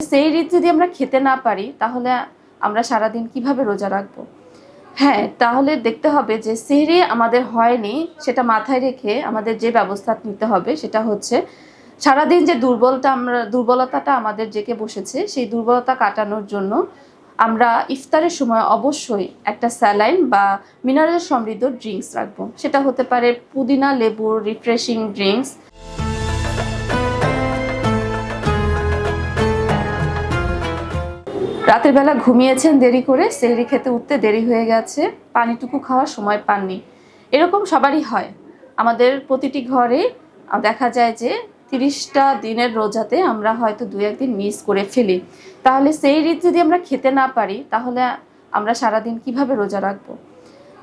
সেহরি যদি আমরা খেতে না পারি তাহলে আমরা সারাদিন কিভাবে রোজা রাখবো? হ্যাঁ, তাহলে দেখতে হবে যে সেহরি আমাদের হয়নি সেটা মাথায় রেখে আমাদের যে ব্যবস্থা নিতে হবে সেটা হচ্ছে সারাদিন যে দুর্বলতাটা আমাদের জেঁকে বসেছে সেই দুর্বলতা কাটানোর জন্য আমরা ইফতারের সময় অবশ্যই একটা স্যালাইন বা মিনারেল সমৃদ্ধ ড্রিঙ্কস রাখবো। সেটা হতে পারে পুদিনা লেবুর রিফ্রেশিং ড্রিঙ্কস। রাতের বেলা ঘুমিয়েছেন দেরি করে, সেহরি খেতে উঠতে দেরি হয়ে গেছে, পানিটুকু খাওয়ার সময় পাননি। এরকম সবারই হয়। আমাদের প্রতিটি ঘরে দেখা যায় যে ৩০টা দিনের রোজাতে আমরা হয়তো ২-১ দিন মিস করে ফেলি। তাহলে সেহরি যদি আমরা খেতে না পারি তাহলে আমরা সারাদিন কিভাবে রোজা রাখবো?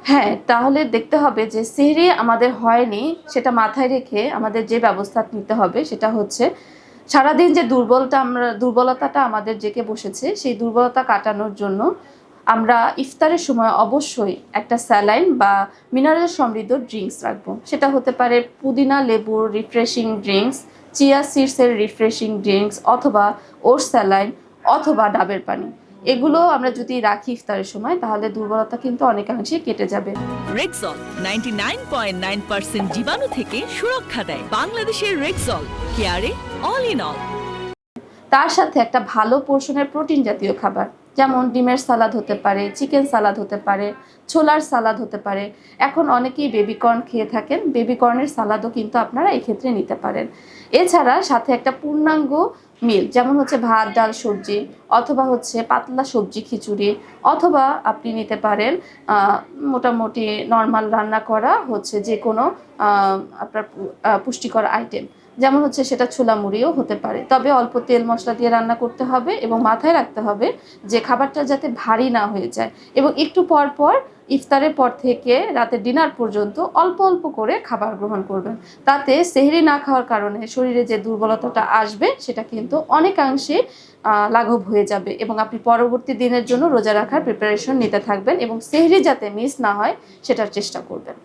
হ্যাঁ, তাহলে দেখতে হবে যে সেহরি আমাদের হয়নি সেটা মাথায় রেখে আমাদের যে ব্যবস্থা নিতে হবে সেটা হচ্ছে সারাদিন যে দুর্বলতাটা আমাদের জেঁকে বসেছে সেই দুর্বলতা কাটানোর জন্য আমরা ইফতারের সময় অবশ্যই একটা স্যালাইন বা মিনারেল সমৃদ্ধ ড্রিঙ্কস রাখবো। সেটা হতে পারে পুদিনা লেবুর রিফ্রেশিং ড্রিঙ্কস, চিয়া সিডসের রিফ্রেশিং ড্রিঙ্কস অথবা ওটস স্যালাইন অথবা ডাবের পানি। এগুলো আমরা যদি রাখি ইফতারের সময় তাহলে দুর্বলতা কিন্তু অনেকাংশেই কেটে যাবে। রেক্সল 99.9% জীবাণু থেকে সুরক্ষা দেয়। বাংলাদেশের রেক্সল, কেয়ারে অল ইন অল। তার সাথে একটা ভালো পোর্শনের প্রোটিন জাতীয় খাবার, যেমন ডিমের সালাদ হতে পারে, চিকেন সালাদ হতে পারে, ছোলার সালাদ হতে পারে। এখন অনেকেই বেবিকর্ন খেয়ে থাকেন, বেবিকর্নের সালাদও কিন্তু আপনারা এক্ষেত্রে নিতে পারেন। এছাড়া সাথে একটা পূর্ণাঙ্গ মিল, যেমন হচ্ছে ভাত ডাল সবজি অথবা হচ্ছে পাতলা সবজি খিচুড়ি, অথবা আপনি নিতে পারেন মোটামুটি নর্মাল রান্না করা হচ্ছে যে কোনো আপনার পুষ্টিকর আইটেম, যেমন হচ্ছে সেটা ছোলা মুড়িও হতে পারে। তবে অল্প তেল মশলা দিয়ে রান্না করতে হবে এবং মাথায় রাখতে হবে যে খাবারটা যাতে ভারী না হয়ে যায়, এবং একটু পর পর ইফতারের পর থেকে রাতে ডিনার পর্যন্ত অল্প অল্প করে খাবার গ্রহণ করবেন। তাতে সেহরি না খাওয়ার কারণে শরীরে যে দুর্বলতাটা আসবে সেটা কিন্তু অনেকাংশে লাঘব হয়ে যাবে, এবং আপনি পরবর্তী দিনের জন্য রোজা রাখার প্রিপারেশন নিতে থাকবেন এবং সেহরি যাতে মিস না হয় সেটার চেষ্টা করবেন।